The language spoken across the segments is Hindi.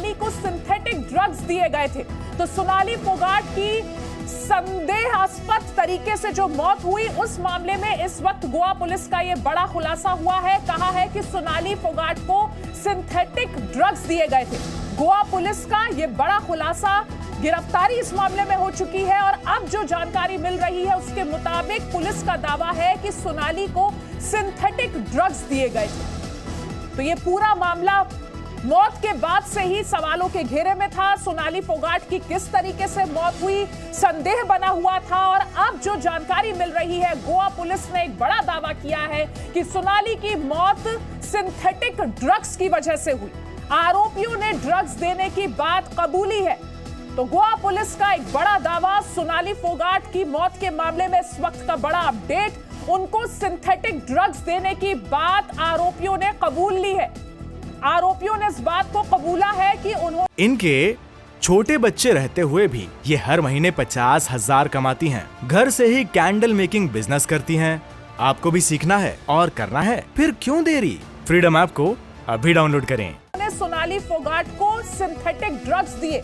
सोनाली को सिंथेटिक ड्रग्स दिए गए थे। तो सोनाली फोगाट की संदेहास्पद तरीके से जो मौत हुई, उस मामले में इस वक्त गोवा पुलिस का यह बड़ा खुलासा हुआ है। कहा है कि सोनाली फोगाट को सिंथेटिक ड्रग्स दिए गए थे। गोवा पुलिस का यह बड़ा खुलासा, गिरफ्तारी इस मामले में हो चुकी है और अब जो जानकारी मिल रही है उसके मुताबिक पुलिस का दावा है कि सोनाली को सिंथेटिक ड्रग्स दिए गए थे। तो ये पूरा मामला मौत के बाद से ही सवालों के घेरे में था। सोनाली फोगाट की किस तरीके से मौत हुई, संदेह बना हुआ था और अब जो जानकारी मिल रही है, गोवा पुलिस ने एक बड़ा दावा किया है कि सोनाली की मौत सिंथेटिक ड्रग्स की वजह से हुई। आरोपियों ने ड्रग्स देने की बात कबूली है। तो गोवा पुलिस का एक बड़ा दावा, सोनाली फोगाट की मौत के मामले में इस वक्त का बड़ा अपडेट, उनको सिंथेटिक ड्रग्स देने की बात आरोपियों ने कबूल ली है। आरोपियों ने इस बात को कबूला है कि उन्होंने इनके छोटे बच्चे रहते हुए भी ये हर महीने 50,000 कमाती हैं। घर से ही कैंडल मेकिंग बिजनेस करती हैं। आपको भी सीखना है और करना है, फिर क्यों देरी? फ्रीडम ऐप को अभी डाउनलोड करें। सोनाली फोगाट को सिंथेटिक ड्रग्स दिए।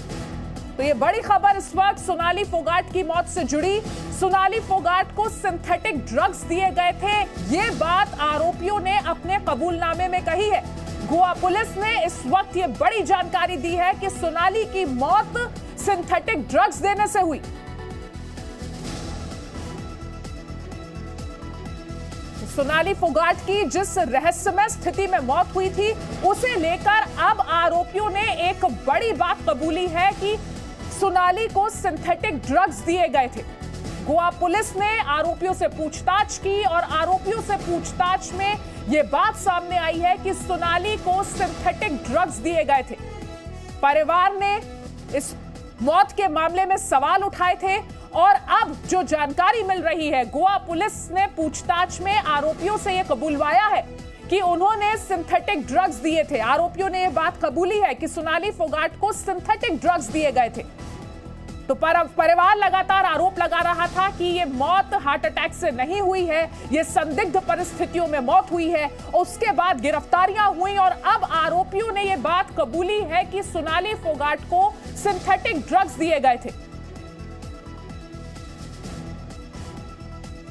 तो ये बड़ी खबर इस वक्त सोनाली फोगाट की मौत से जुड़ी। सोनाली फोगाट को सिंथेटिक ड्रग्स दिए गए थे, ये बात आरोपियों ने अपने कबूलनामे में कही है। गोवा पुलिस ने इस वक्त ये बड़ी जानकारी दी है कि सोनाली की मौत सिंथेटिक ड्रग्स देने से हुई। सोनाली फोगाट की जिस रहस्यमय स्थिति में मौत हुई थी, उसे लेकर अब आरोपियों ने एक बड़ी बात कबूली है कि सोनाली को सिंथेटिक ड्रग्स दिए गए थे। गोवा पुलिस ने आरोपियों से पूछताछ की और आरोपियों से पूछताछ में यह बात सामने आई है कि सोनाली को सिंथेटिक ड्रग्स दिए गए थे। परिवार ने इस मौत के मामले में सवाल उठाए थे और अब जो जानकारी मिल रही है, गोवा पुलिस ने पूछताछ में आरोपियों से यह कबूलवाया है कि उन्होंने सिंथेटिक ड्रग्स दिए थे। आरोपियों ने यह बात कबूली है कि सोनाली फोगाट को सिंथेटिक ड्रग्स दिए गए थे। तो परिवार लगातार आरोप लगा रहा था कि यह मौत हार्ट अटैक से नहीं हुई है, यह संदिग्ध परिस्थितियों में मौत हुई है। उसके बाद गिरफ्तारियां हुई और अब आरोपियों ने यह बात कबूली है कि सोनाली फोगाट को सिंथेटिक ड्रग्स दिए गए थे।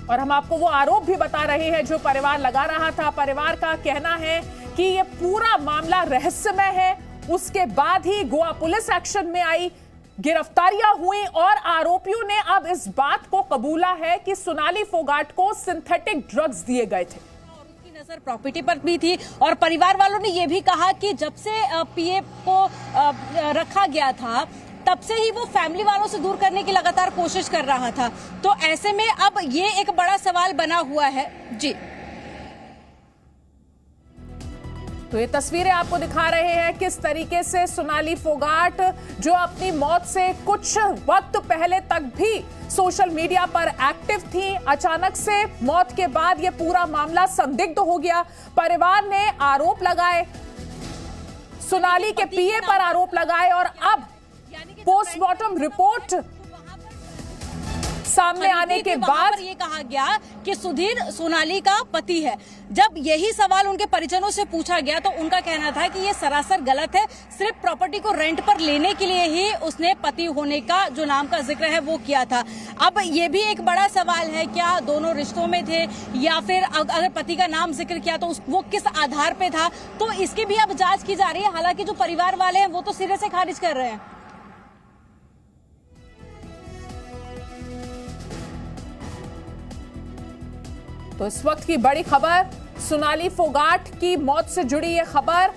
और हम आपको वो आरोप भी बता रहे हैं जो परिवार लगा रहा था। परिवार का कहना है कि ये पूरा मामला रहस्यमय है। उसके बाद ही गोवा पुलिस एक्शन में आई, गिरफ्तारियां हुई और आरोपियों ने अब इस बात को कबूला है कि सोनाली फोगाट को सिंथेटिक ड्रग्स दिए गए थे। और उसकी नजर प्रॉपर्टी पर भी थी और परिवार वालों ने यह भी कहा कि जब से पीए को रखा गया था, तब से ही वो फैमिली वालों से दूर करने की लगातार कोशिश कर रहा था। तो ऐसे में अब ये एक बड़ा सवाल बना हुआ है। जी, तो ये तस्वीरें आपको दिखा रहे हैं किस तरीके से सोनाली फोगाट, जो अपनी मौत से कुछ वक्त पहले तक भी सोशल मीडिया पर एक्टिव थी, अचानक से मौत के बाद ये पूरा मामला संदिग्ध हो गया। परिवार ने आरोप लगाए, सोनाली के पीए पर आरोप लगाए और अब पोस्टमार्टम रिपोर्ट सामने आने के बाद ये कहा गया कि सुधीर सोनाली का पति है। जब यही सवाल उनके परिजनों से पूछा गया तो उनका कहना था कि ये सरासर गलत है, सिर्फ प्रॉपर्टी को रेंट पर लेने के लिए ही उसने पति होने का जो नाम का जिक्र है वो किया था। अब ये भी एक बड़ा सवाल है, क्या दोनों रिश्तों में थे या फिर अगर पति का नाम जिक्र किया तो वो किस आधार पे था, तो इसकी भी अब जांच की जा रही है। हालांकि जो परिवार वाले हैं वो तो सिरे से खारिज कर रहे हैं। तो इस वक्त की बड़ी खबर, सोनाली फोगाट की मौत से जुड़ी यह खबर।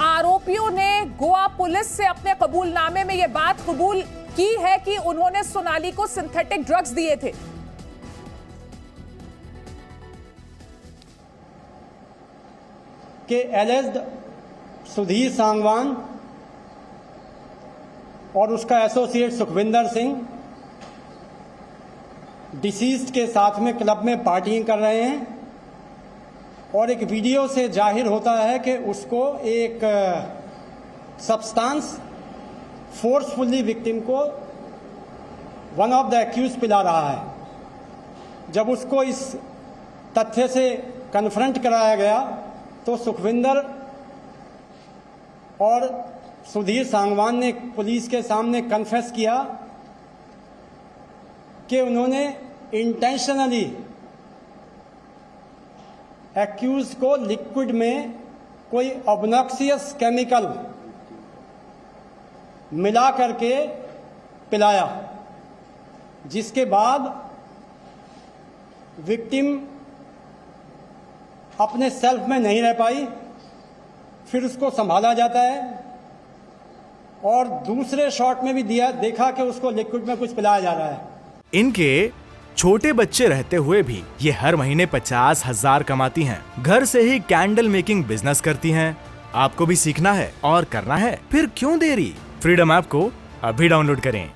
आरोपियों ने गोवा पुलिस से अपने कबूलनामे में यह बात कबूल की है कि उन्होंने सोनाली को सिंथेटिक ड्रग्स दिए थे। कि एलिज्ड सुधीर सांगवान और उसका एसोसिएट सुखविंदर सिंह डिसीज्ड के साथ में क्लब में पार्टियां कर रहे हैं और एक वीडियो से जाहिर होता है कि उसको एक सब्सटेंस फोर्सफुली विक्टिम को वन ऑफ द एक्यूज पिला रहा है। जब उसको इस तथ्य से कन्फ्रंट कराया गया तो सुखविंदर और सुधीर सांगवान ने पुलिस के सामने कन्फेस किया कि उन्होंने इंटेंशनली एक्यूज को लिक्विड में कोई ऑब्नॉक्सियस केमिकल मिला करके पिलाया, जिसके बाद विक्टिम अपने सेल्फ में नहीं रह पाई। फिर उसको संभाला जाता है और दूसरे शॉट में भी देखा कि उसको लिक्विड में कुछ पिलाया जा रहा है। इनके छोटे बच्चे रहते हुए भी ये हर महीने 50,000 कमाती हैं। घर से ही कैंडल मेकिंग बिजनेस करती हैं। आपको भी सीखना है और करना है, फिर क्यों देरी? फ्रीडम ऐप को अभी डाउनलोड करें।